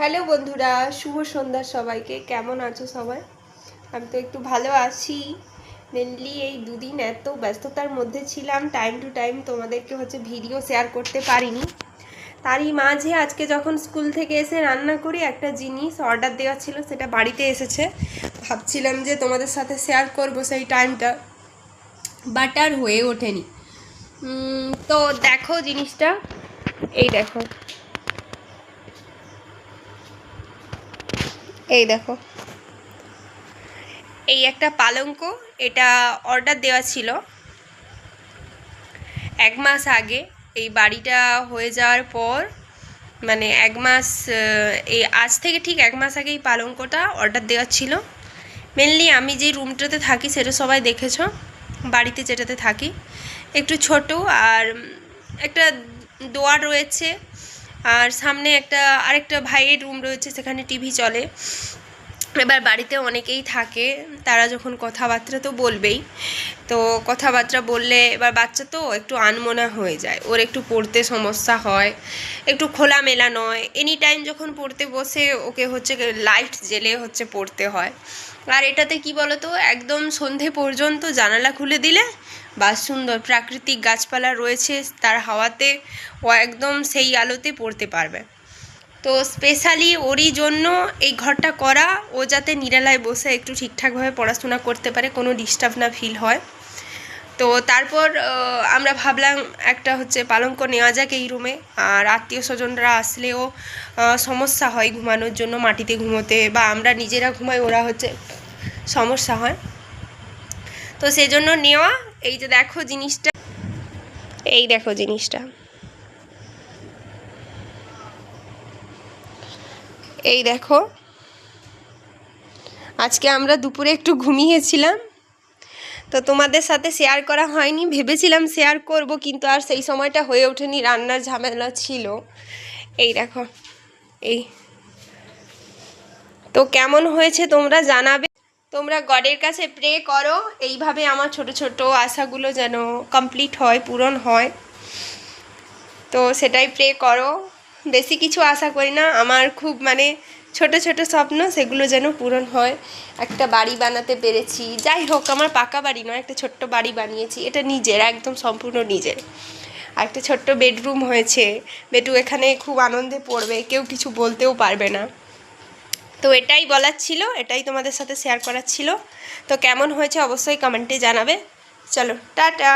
Hello বন্ধুরা, শুভ সন্ধ্যা সবাইকে। কেমন আছো সবাই? আমি তো একটু ভালো আছি। মেনলি এই দুদিন এত ব্যস্ততার মধ্যে ছিলাম, টাইম টু টাইম তোমাদেরকে ভিডিও শেয়ার করতে পারিনি। তারই মাঝে আজকে যখন স্কুল থেকে এসে রান্না করি, একটা জিনিস অর্ডার দেওয়া ছিল, সেটা বাড়িতে এসেছে। ভাবছিলাম যে তোমাদের সাথে শেয়ার করব সেই টাইমটা, বাট আর হয়ে ওঠেনি। তো দেখো জিনিসটা, এই দেখো, এই দেখো, এই একটা পালঙ্ক। এটা অর্ডার দেওয়া ছিল 1 মাস আগে। এই বাড়িটা হয়ে যাওয়ার পর মানে 1 মাস, এই আজ থেকে ঠিক 1 মাস আগে এই পালঙ্কটা অর্ডার দেওয়া ছিল। মেনলি আমি যে রুমটাতে থাকি সেটা সবাই দেখেছো, বাড়িতে যেটাতে থাকি একটু ছোট, আর একটা দোয়ার রয়েছে, আর সামনে আরেকটা ভাইয়ের রুম রয়েছে, সেখানে টিভি চলে। এবার বাড়িতে অনেকেই থাকে, তারা যখন কথাবার্তা তো বলবেই, তো কথাবার্তা বললে এবার বাচ্চা তো একটু আনমনা হয়ে যায়, ওর একটু পড়তে সমস্যা হয়, একটু খোলামেলা নয়। এনি টাইম যখন পড়তে বসে ওকে লাইট জেলে পড়তে হয়। আর এটাতে কি বলো তো, একদম সন্ধে পর্যন্ত জানালা খুলে দিলে বা সুন্দর প্রাকৃতিক গাছপালা রয়েছে, তার হাওয়াতে ও একদম সেই আলোতে পড়তে পারবে। তো স্পেশালি ওরই জন্য এই ঘরটা করা, ও যাতে নিরালায় বসে একটু ঠিকঠাকভাবে পড়াশোনা করতে পারে, কোনো ডিস্টার্ব না ফিল হয়। তো তারপর আমরা ভাবলাম একটা পালঙ্ক নেওয়া যাক এই রুমে। আর আত্মীয় স্বজনরা আসলেও সমস্যা হয় ঘুমানোর জন্য, মাটিতে ঘুমোতে, বা আমরা নিজেরা ঘুমাই, ওরা সমস্যা হয়। তো সেজন্য নেওয়া। এই যে দেখো জিনিসটা, এই দেখো জিনিসটা, এই দেখো। আজকে আমরা দুপুরে একটু ঘুমিয়েছিলাম, তো তোমাদের সাথে শেয়ার করা হয়নি। ভেবেছিলাম শেয়ার করব, কিন্তু আর সেই সময়টা হয়ে ওঠেনি, রান্নার ঝামেলা ছিল। এই দেখো, এই তো কেমন হয়েছে তোমরা জানাবে। তোমরা গডের কাছে প্রে করো এইভাবে আমার ছোট ছোট আশাগুলো যেন কমপ্লিট হয়, পূরণ হয়। তো সেটাই প্রে করো। বেশি কিছু আশা করি না, আমার খুব ছোট ছোট স্বপ্ন, সেগুলো যেন পূরণ হয়। একটা বাড়ি বানাতে পেরেছি, যাই হোক, আমার পাকা বাড়ি নয়, একটা ছোট্ট বাড়ি বানিয়েছি, এটা নিজের, একদম সম্পূর্ণ নিজের। আর একটা ছোট্ট বেডরুম হয়েছে, বেটু এখানে খুব আনন্দে পড়বে, কেউ কিছু বলতেও পারবে না। তো এটাই বলার ছিল, এটাই তোমাদের সাথে শেয়ার করার ছিল। তো কেমন হয়েছে অবশ্যই কমেন্টে জানাবে। চলো টাটা।